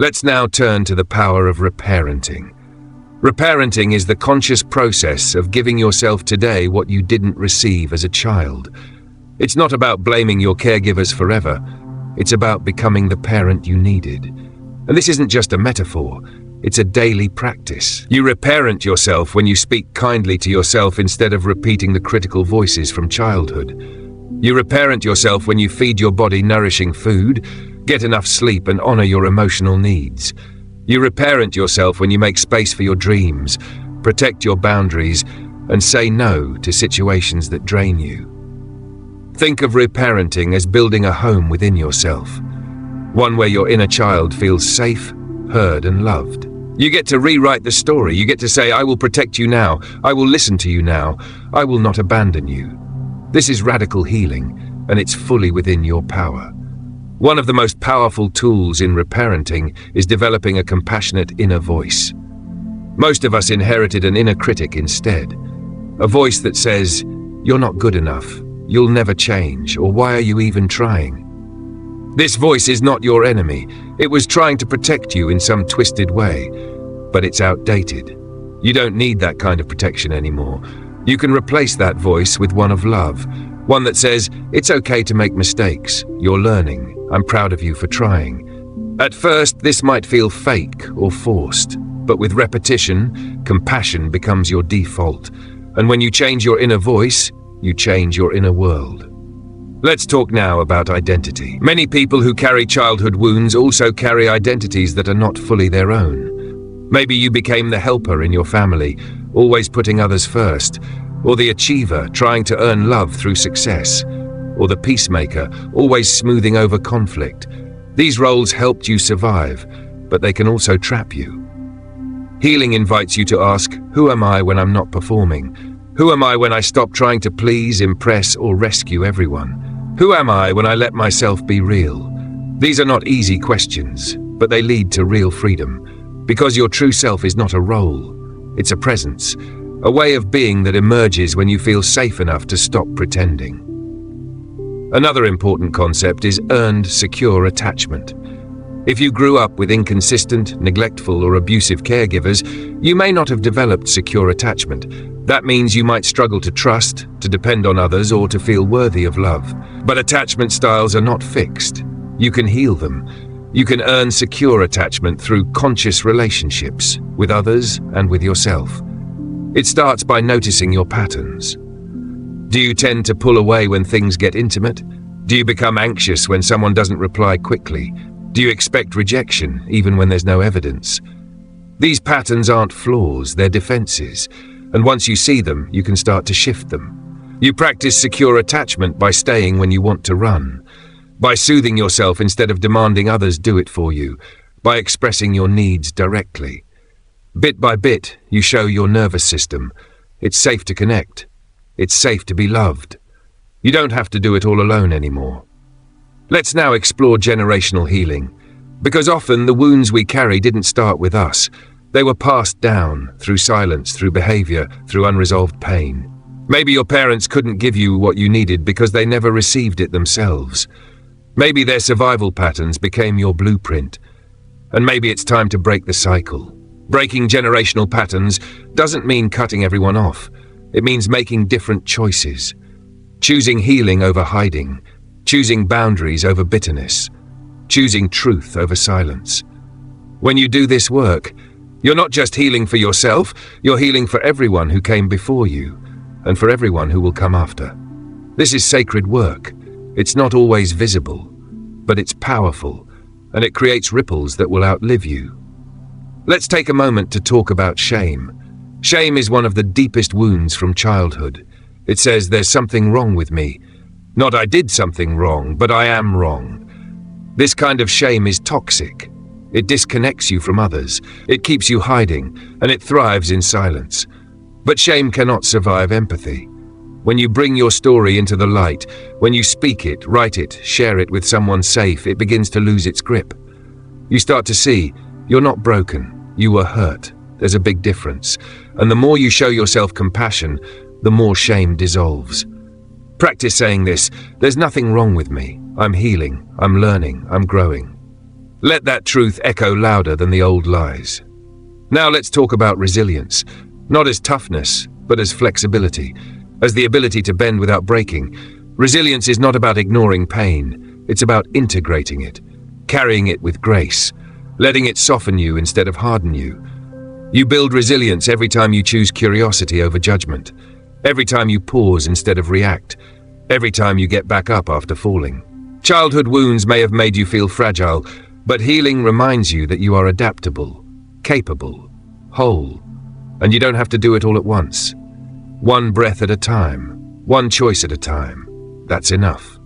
Let's now turn to the power of reparenting. Reparenting is the conscious process of giving yourself today what you didn't receive as a child. It's not about blaming your caregivers forever. It's about becoming the parent you needed. And this isn't just a metaphor. It's a daily practice. You reparent yourself when you speak kindly to yourself instead of repeating the critical voices from childhood. You reparent yourself when you feed your body nourishing food, get enough sleep, and honor your emotional needs. You reparent yourself when you make space for your dreams, protect your boundaries, and say no to situations that drain you. Think of reparenting as building a home within yourself, one where your inner child feels safe, heard, and loved. You get to rewrite the story. You get to say, I will protect you now. I will listen to you now. I will not abandon you. This is radical healing, and it's fully within your power. One of the most powerful tools in reparenting is developing a compassionate inner voice. Most of us inherited an inner critic instead, a voice that says, you're not good enough, you'll never change, or why are you even trying? This voice is not your enemy. It was trying to protect you in some twisted way, but it's outdated. You don't need that kind of protection anymore. You can replace that voice with one of love, one that says, it's okay to make mistakes, you're learning, I'm proud of you for trying. At first, this might feel fake or forced, but with repetition, compassion becomes your default. And when you change your inner voice, you change your inner world. Let's talk now about identity. Many people who carry childhood wounds also carry identities that are not fully their own. Maybe you became the helper in your family, always putting others first, or the achiever trying to earn love through success, or the peacemaker always smoothing over conflict. These roles helped you survive, but they can also trap you. Healing invites you to ask, who am I when I'm not performing? Who am I when I stop trying to please, impress, or rescue everyone? Who am I when I let myself be real? These are not easy questions, but they lead to real freedom, because your true self is not a role. It's a presence, a way of being that emerges when you feel safe enough to stop pretending. Another important concept is earned, secure attachment. If you grew up with inconsistent, neglectful, or abusive caregivers, you may not have developed secure attachment. That means you might struggle to trust, to depend on others, or to feel worthy of love. But attachment styles are not fixed. You can heal them. You can earn secure attachment through conscious relationships with others and with yourself. It starts by noticing your patterns. Do you tend to pull away when things get intimate? Do you become anxious when someone doesn't reply quickly? Do you expect rejection even when there's no evidence? These patterns aren't flaws, they're defenses. And once you see them, you can start to shift them. You practice secure attachment by staying when you want to run, by soothing yourself instead of demanding others do it for you, by expressing your needs directly. Bit by bit, you show your nervous system. It's safe to connect. It's safe to be loved. You don't have to do it all alone anymore. Let's now explore generational healing, because often the wounds we carry didn't start with us. They were passed down through silence, through behavior, through unresolved pain. Maybe your parents couldn't give you what you needed because they never received it themselves. Maybe their survival patterns became your blueprint. And maybe it's time to break the cycle. Breaking generational patterns doesn't mean cutting everyone off. It means making different choices. Choosing healing over hiding. Choosing boundaries over bitterness. Choosing truth over silence. When you do this work, you're not just healing for yourself, you're healing for everyone who came before you, and for everyone who will come after. This is sacred work. It's not always visible, but it's powerful, and it creates ripples that will outlive you. Let's take a moment to talk about shame. Shame is one of the deepest wounds from childhood. It says there's something wrong with me. Not I did something wrong, but I am wrong. This kind of shame is toxic. It disconnects you from others. It keeps you hiding, and it thrives in silence. But shame cannot survive empathy. When you bring your story into the light, when you speak it, write it, share it with someone safe, it begins to lose its grip. You start to see, you're not broken, you were hurt. There's a big difference. And the more you show yourself compassion, the more shame dissolves. Practice saying this, there's nothing wrong with me. I'm healing, I'm learning, I'm growing. Let that truth echo louder than the old lies. Now let's talk about resilience, not as toughness, but as flexibility, as the ability to bend without breaking. Resilience is not about ignoring pain, it's about integrating it, carrying it with grace, letting it soften you instead of harden you. You build resilience every time you choose curiosity over judgment, every time you pause instead of react, every time you get back up after falling. Childhood wounds may have made you feel fragile, but healing reminds you that you are adaptable, capable, whole, and you don't have to do it all at once. One breath at a time, one choice at a time. That's enough.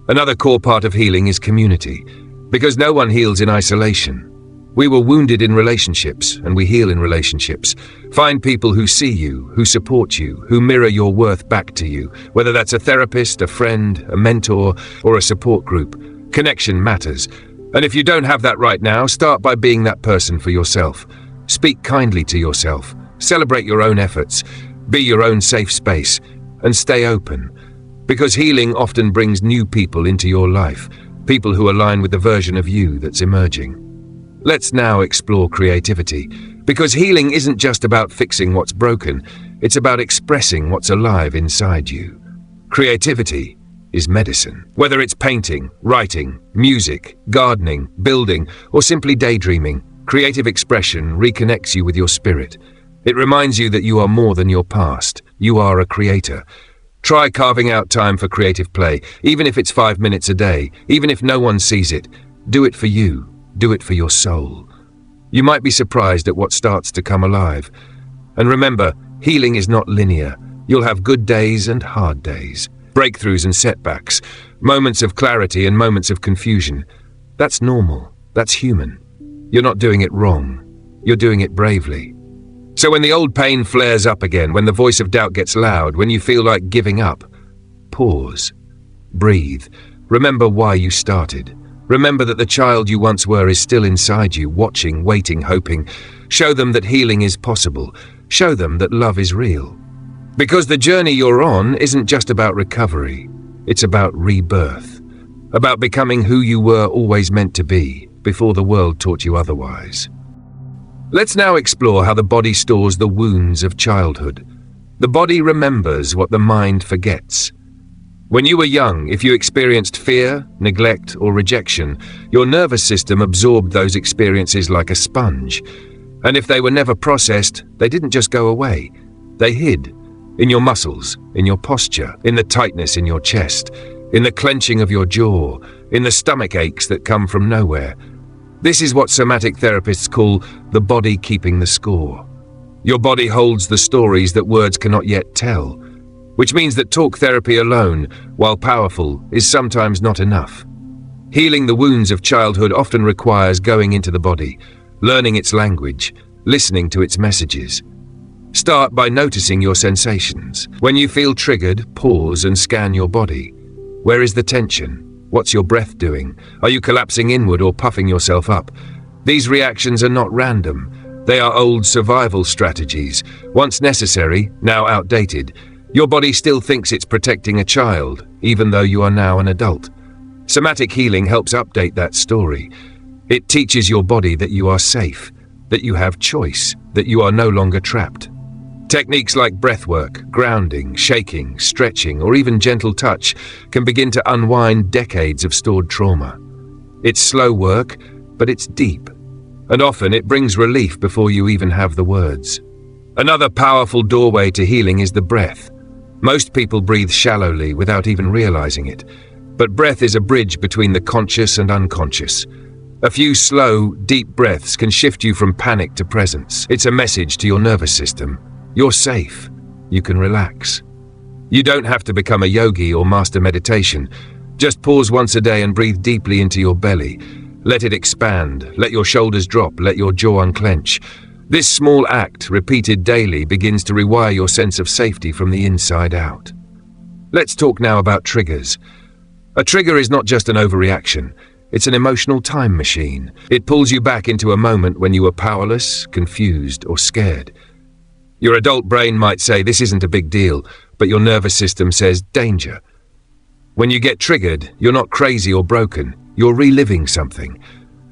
Another core part of healing is community, because no one heals in isolation. We were wounded in relationships, and we heal in relationships. Find people who see you, who support you, who mirror your worth back to you, whether that's a therapist, a friend, a mentor, or a support group. Connection matters. And if you don't have that right now, start by being that person for yourself. Speak kindly to yourself. Celebrate your own efforts. Be your own safe space. And stay open. Because healing often brings new people into your life. People who align with the version of you that's emerging. Let's now explore creativity. Because healing isn't just about fixing what's broken. It's about expressing what's alive inside you. Creativity is medicine. Whether it's painting, writing, music, gardening, building, or simply daydreaming, creative expression reconnects you with your spirit. It reminds you that you are more than your past. You are a creator. Try carving out time for creative play, even if it's 5 minutes a day, even if no one sees it. Do it for you. Do it for your soul. You might be surprised at what starts to come alive. And remember, healing is not linear. You'll have good days and hard days. Breakthroughs and setbacks, moments of clarity and moments of confusion. That's normal. That's human. You're not doing it wrong. You're doing it bravely. So when the old pain flares up again, when the voice of doubt gets loud, when you feel like giving up, pause. Breathe. Remember why you started. Remember that the child you once were is still inside you, watching, waiting, hoping. Show them that healing is possible. Show them that love is real. Because the journey you're on isn't just about recovery. It's about rebirth. About becoming who you were always meant to be, before the world taught you otherwise. Let's now explore how the body stores the wounds of childhood. The body remembers what the mind forgets. When you were young, if you experienced fear, neglect, or rejection, your nervous system absorbed those experiences like a sponge. And if they were never processed, they didn't just go away. They hid. In your muscles, in your posture, in the tightness in your chest, in the clenching of your jaw, in the stomach aches that come from nowhere. This is what somatic therapists call the body keeping the score. Your body holds the stories that words cannot yet tell, which means that talk therapy alone, while powerful, is sometimes not enough. Healing the wounds of childhood often requires going into the body, learning its language, listening to its messages. Start by noticing your sensations. When you feel triggered, pause and scan your body. Where is the tension? What's your breath doing? Are you collapsing inward or puffing yourself up? These reactions are not random. They are old survival strategies, once necessary, now outdated. Your body still thinks it's protecting a child, even though you are now an adult. Somatic healing helps update that story. It teaches your body that you are safe, that you have choice, that you are no longer trapped. Techniques like breathwork, grounding, shaking, stretching, or even gentle touch can begin to unwind decades of stored trauma. It's slow work, but it's deep, and often it brings relief before you even have the words. Another powerful doorway to healing is the breath. Most people breathe shallowly without even realizing it, but breath is a bridge between the conscious and unconscious. A few slow, deep breaths can shift you from panic to presence. It's a message to your nervous system. You're safe. You can relax. You don't have to become a yogi or master meditation. Just pause once a day and breathe deeply into your belly. Let it expand. Let your shoulders drop. Let your jaw unclench. This small act, repeated daily, begins to rewire your sense of safety from the inside out. Let's talk now about triggers. A trigger is not just an overreaction. It's an emotional time machine. It pulls you back into a moment when you were powerless, confused, or scared. Your adult brain might say this isn't a big deal, but your nervous system says danger. When you get triggered, you're not crazy or broken. You're reliving something.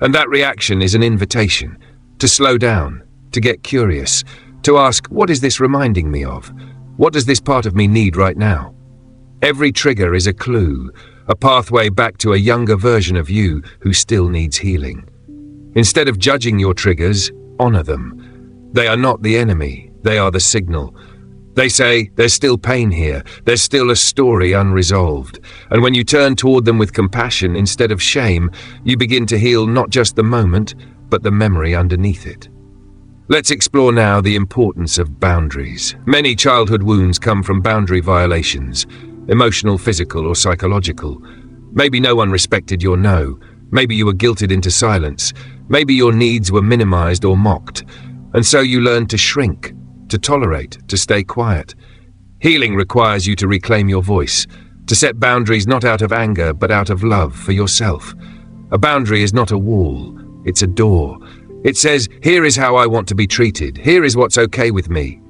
And that reaction is an invitation to slow down, to get curious, to ask, what is this reminding me of? What does this part of me need right now? Every trigger is a clue, a pathway back to a younger version of you who still needs healing. Instead of judging your triggers, honor them. They are not the enemy, they are the signal. They say, there's still pain here, there's still a story unresolved. And when you turn toward them with compassion instead of shame, you begin to heal not just the moment, but the memory underneath it. Let's explore now the importance of boundaries. Many childhood wounds come from boundary violations, emotional, physical, or psychological. Maybe no one respected your no. Maybe you were guilted into silence. Maybe your needs were minimized or mocked. And so you learned to shrink, to tolerate, to stay quiet. Healing requires you to reclaim your voice, to set boundaries not out of anger, but out of love for yourself. A boundary is not a wall, it's a door. It says, here is how I want to be treated, here is what's okay with me.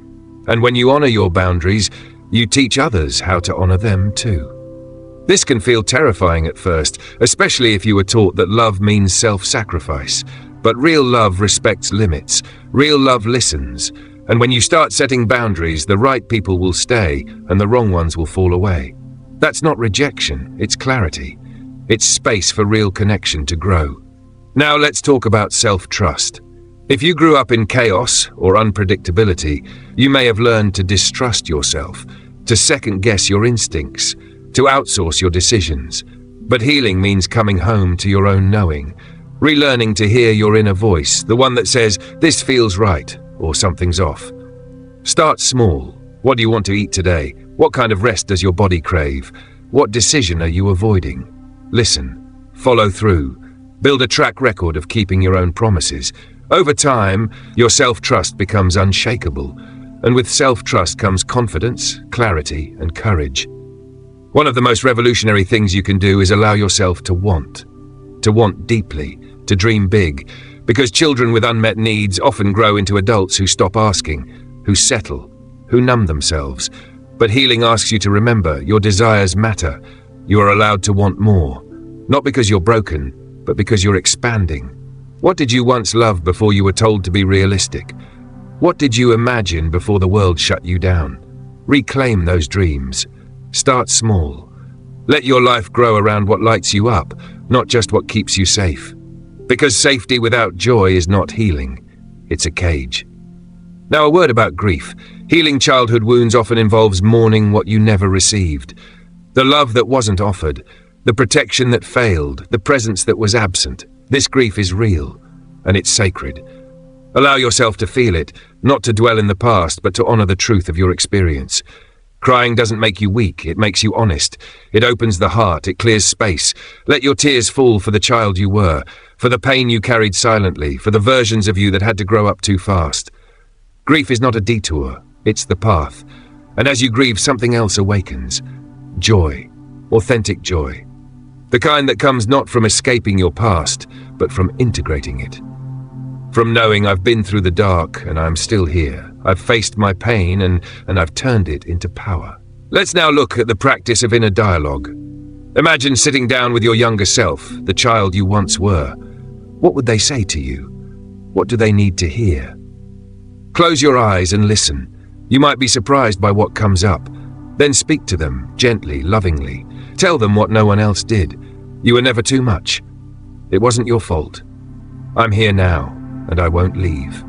And when you honor your boundaries, you teach others how to honor them too. This can feel terrifying at first, especially if you were taught that love means self-sacrifice. But real love respects limits, real love listens. And when you start setting boundaries, the right people will stay and the wrong ones will fall away. That's not rejection, it's clarity. It's space for real connection to grow. Now let's talk about self-trust. If you grew up in chaos or unpredictability, you may have learned to distrust yourself, to second-guess your instincts, to outsource your decisions. But healing means coming home to your own knowing, relearning to hear your inner voice, the one that says, this feels right, or something's off. Start small. What do you want to eat today? What kind of rest does your body crave? What decision are you avoiding? Listen, follow through. Build a track record of keeping your own promises. Over time, your self-trust becomes unshakable, and with self-trust comes confidence, clarity, and courage. One of the most revolutionary things you can do is allow yourself to want deeply, to dream big, because children with unmet needs often grow into adults who stop asking, who settle, who numb themselves. But healing asks you to remember your desires matter. You are allowed to want more, not because you're broken, but because you're expanding. What did you once love before you were told to be realistic? What did you imagine before the world shut you down? Reclaim those dreams. Start small. Let your life grow around what lights you up, not just what keeps you safe. Because safety without joy is not healing. It's a cage. Now, a word about grief. Healing childhood wounds often involves mourning what you never received. The love that wasn't offered, the protection that failed, the presence that was absent. This grief is real, and it's sacred. Allow yourself to feel it, not to dwell in the past, but to honor the truth of your experience. Crying doesn't make you weak, it makes you honest. It opens the heart, it clears space. Let your tears fall for the child you were, for the pain you carried silently, for the versions of you that had to grow up too fast. Grief is not a detour, it's the path. And as you grieve, something else awakens. Joy, authentic joy. The kind that comes not from escaping your past, but from integrating it. From knowing I've been through the dark and I'm still here. I've faced my pain and I've turned it into power. Let's now look at the practice of inner dialogue. Imagine sitting down with your younger self, the child you once were. What would they say to you? What do they need to hear? Close your eyes and listen. You might be surprised by what comes up. Then speak to them, gently, lovingly. Tell them what no one else did. You were never too much. It wasn't your fault. I'm here now, and I won't leave.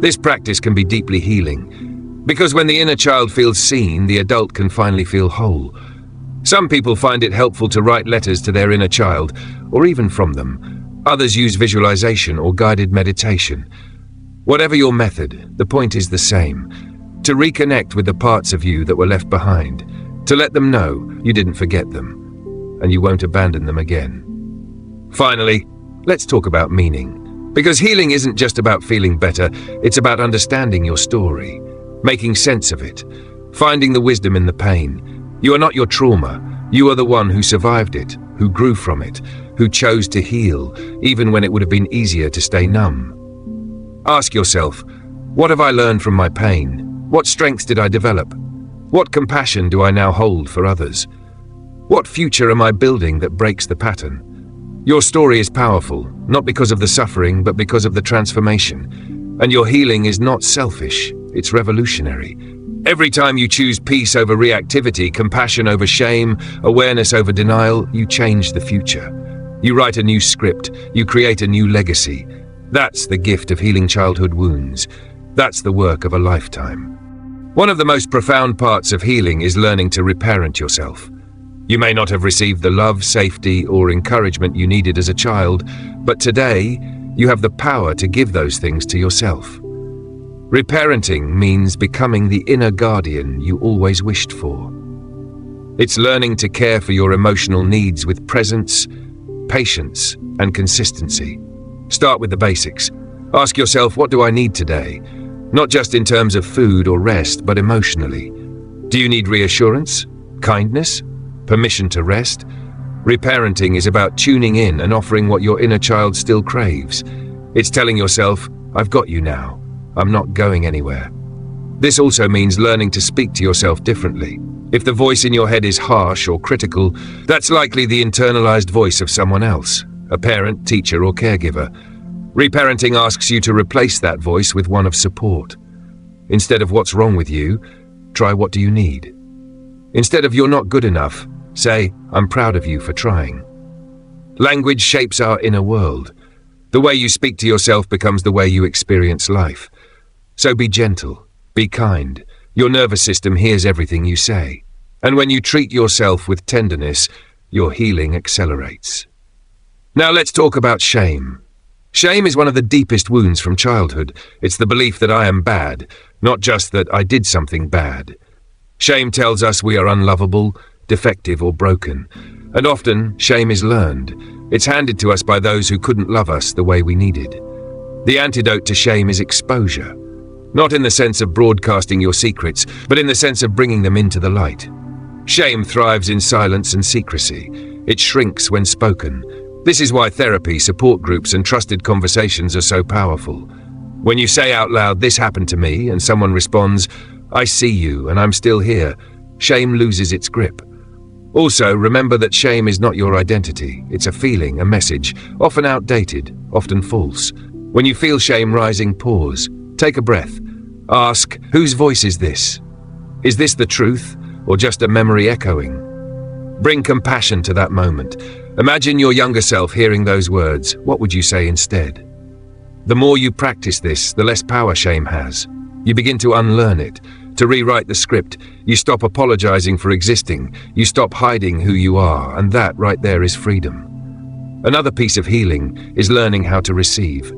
This practice can be deeply healing, because when the inner child feels seen, the adult can finally feel whole. Some people find it helpful to write letters to their inner child, or even from them. Others use visualization or guided meditation. Whatever your method, the point is the same. To reconnect with the parts of you that were left behind. To let them know you didn't forget them, and you won't abandon them again. Finally, let's talk about meaning. Because healing isn't just about feeling better, it's about understanding your story, making sense of it, finding the wisdom in the pain. You are not your trauma. You are the one who survived it, who grew from it, who chose to heal, even when it would have been easier to stay numb. Ask yourself, what have I learned from my pain? What strengths did I develop? What compassion do I now hold for others? What future am I building that breaks the pattern? Your story is powerful, not because of the suffering, but because of the transformation. And your healing is not selfish, it's revolutionary. Every time you choose peace over reactivity, compassion over shame, awareness over denial, you change the future. You write a new script, you create a new legacy. That's the gift of healing childhood wounds. That's the work of a lifetime. One of the most profound parts of healing is learning to reparent yourself. You may not have received the love, safety, or encouragement you needed as a child, but today, you have the power to give those things to yourself. Reparenting means becoming the inner guardian you always wished for. It's learning to care for your emotional needs with presence, patience, and consistency. Start with the basics. Ask yourself, what do I need today? Not just in terms of food or rest, but emotionally. Do you need reassurance? Kindness? Permission to rest? Reparenting is about tuning in and offering what your inner child still craves. It's telling yourself, I've got you now. I'm not going anywhere. This also means learning to speak to yourself differently. If the voice in your head is harsh or critical, that's likely the internalized voice of someone else, a parent, teacher, or caregiver. Reparenting asks you to replace that voice with one of support. Instead of what's wrong with you, try what do you need. Instead of you're not good enough, say, I'm proud of you for trying. Language shapes our inner world. The way you speak to yourself becomes the way you experience life. So be gentle, be kind. Your nervous system hears everything you say. And when you treat yourself with tenderness, your healing accelerates. Now let's talk about shame. Shame is one of the deepest wounds from childhood. It's the belief that I am bad, not just that I did something bad. Shame tells us we are unlovable, defective, or broken. And often, shame is learned. It's handed to us by those who couldn't love us the way we needed. The antidote to shame is exposure. Not in the sense of broadcasting your secrets, but in the sense of bringing them into the light. Shame thrives in silence and secrecy. It shrinks when spoken. This is why therapy, support groups, and trusted conversations are so powerful. When you say out loud, this happened to me, and someone responds, I see you and I'm still here, shame loses its grip. Also, remember that shame is not your identity. It's a feeling, a message, often outdated, often false. When you feel shame rising, pause. Take a breath. Ask, whose voice is this? Is this the truth, or just a memory echoing? Bring compassion to that moment. Imagine your younger self hearing those words. What would you say instead? The more you practice this, the less power shame has. You begin to unlearn it, to rewrite the script. You stop apologizing for existing. You stop hiding who you are, and that right there is freedom. Another piece of healing is learning how to receive.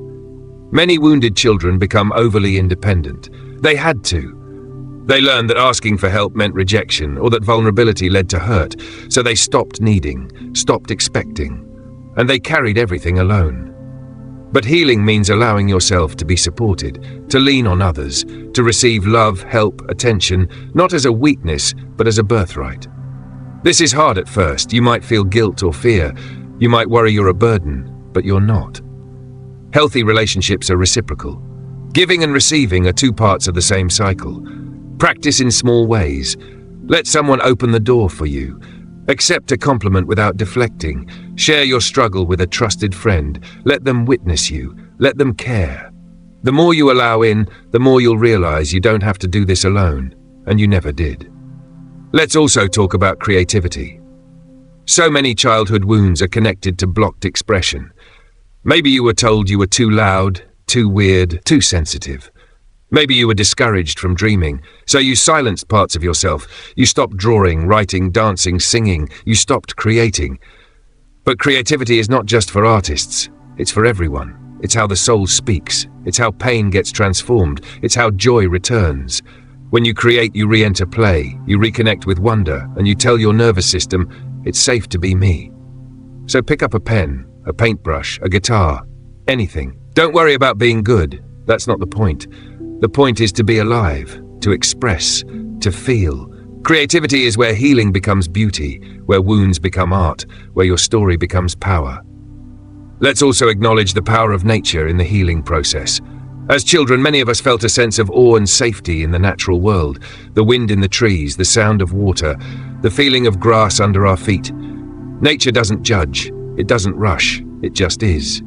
Many wounded children become overly independent. They had to. They learned that asking for help meant rejection, or that vulnerability led to hurt, so they stopped needing, stopped expecting, and they carried everything alone. But healing means allowing yourself to be supported, to lean on others, to receive love, help, attention, not as a weakness, but as a birthright. This is hard at first. You might feel guilt or fear. You might worry you're a burden, but you're not. Healthy relationships are reciprocal. Giving and receiving are two parts of the same cycle. Practice in small ways. Let someone open the door for you. Accept a compliment without deflecting. Share your struggle with a trusted friend. Let them witness you. Let them care. The more you allow in, the more you'll realize you don't have to do this alone, and you never did. Let's also talk about creativity. So many childhood wounds are connected to blocked expression. Maybe you were told you were too loud, too weird, too sensitive. Maybe you were discouraged from dreaming, so you silenced parts of yourself. You stopped drawing, writing, dancing, singing. You stopped creating. But creativity is not just for artists. It's for everyone. It's how the soul speaks. It's how pain gets transformed. It's how joy returns. When you create, you re-enter play. You reconnect with wonder, and you tell your nervous system, it's safe to be me. So pick up a pen, a paintbrush, a guitar, anything. Don't worry about being good. That's not the point. The point is to be alive, to express, to feel. Creativity is where healing becomes beauty, where wounds become art, where your story becomes power. Let's also acknowledge the power of nature in the healing process. As children, many of us felt a sense of awe and safety in the natural world. The wind in the trees, the sound of water, the feeling of grass under our feet. Nature doesn't judge. It doesn't rush, it just is.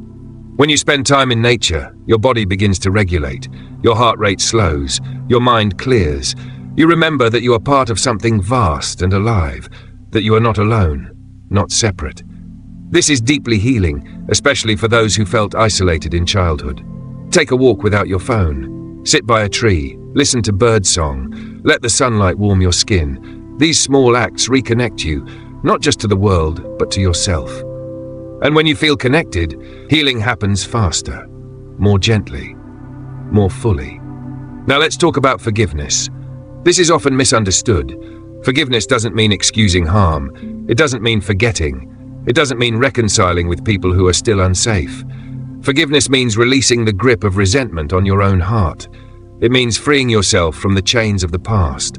When you spend time in nature, your body begins to regulate, your heart rate slows, your mind clears. You remember that you are part of something vast and alive, that you are not alone, not separate. This is deeply healing, especially for those who felt isolated in childhood. Take a walk without your phone. Sit by a tree, listen to birdsong, let the sunlight warm your skin. These small acts reconnect you, not just to the world, but to yourself. And when you feel connected, healing happens faster, more gently, more fully. Now let's talk about forgiveness. This is often misunderstood. Forgiveness doesn't mean excusing harm. It doesn't mean forgetting. It doesn't mean reconciling with people who are still unsafe. Forgiveness means releasing the grip of resentment on your own heart. It means freeing yourself from the chains of the past.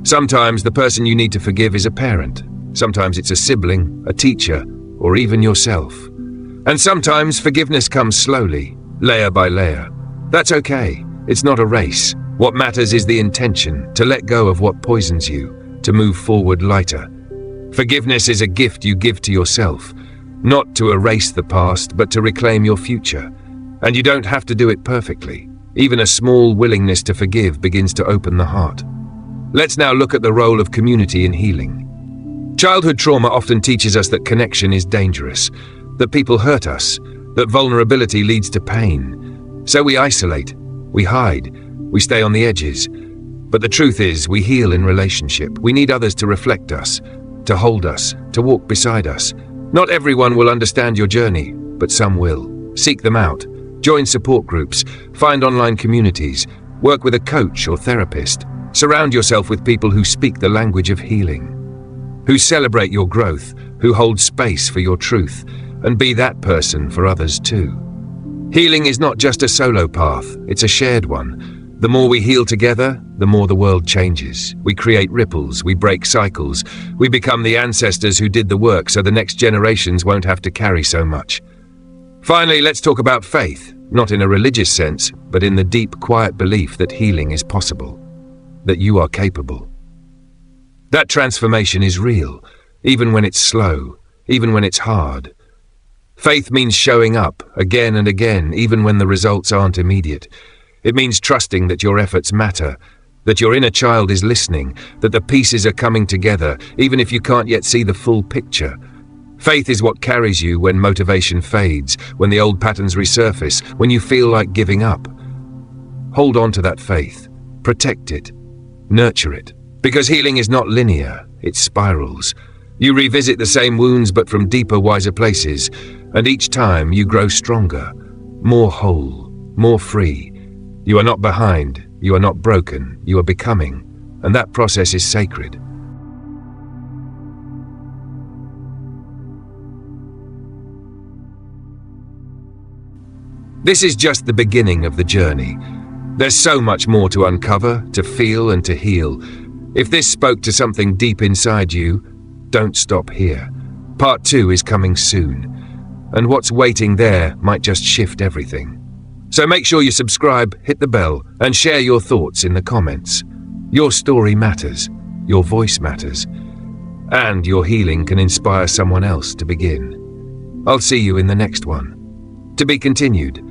Sometimes the person you need to forgive is a parent. Sometimes it's a sibling, a teacher, or even yourself. And sometimes forgiveness comes slowly, layer by layer. That's okay. It's not a race. What matters is the intention, to let go of what poisons you, to move forward lighter. Forgiveness is a gift you give to yourself, not to erase the past, but to reclaim your future. And you don't have to do it perfectly. Even a small willingness to forgive begins to open the heart. Let's now look at the role of community in healing. Childhood trauma often teaches us that connection is dangerous, that people hurt us, that vulnerability leads to pain. So we isolate, we hide, we stay on the edges. But the truth is, we heal in relationship. We need others to reflect us, to hold us, to walk beside us. Not everyone will understand your journey, but some will. Seek them out. Join support groups, find online communities, work with a coach or therapist. Surround yourself with people who speak the language of healing, who celebrate your growth, who hold space for your truth, and be that person for others too. Healing is not just a solo path, it's a shared one. The more we heal together, the more the world changes. We create ripples, we break cycles, we become the ancestors who did the work so the next generations won't have to carry so much. Finally, let's talk about faith, not in a religious sense, but in the deep, quiet belief that healing is possible, that you are capable. That transformation is real, even when it's slow, even when it's hard. Faith means showing up again and again, even when the results aren't immediate. It means trusting that your efforts matter, that your inner child is listening, that the pieces are coming together, even if you can't yet see the full picture. Faith is what carries you when motivation fades, when the old patterns resurface, when you feel like giving up. Hold on to that faith, protect it, nurture it. Because healing is not linear, it spirals. You revisit the same wounds but from deeper, wiser places, and each time you grow stronger, more whole, more free. You are not behind, you are not broken, you are becoming, and that process is sacred. This is just the beginning of the journey. There's so much more to uncover, to feel, and to heal. If this spoke to something deep inside you, don't stop here. Part 2 is coming soon, and what's waiting there might just shift everything. So make sure you subscribe, hit the bell, and share your thoughts in the comments. Your story matters, your voice matters, and your healing can inspire someone else to begin. I'll see you in the next one. To be continued.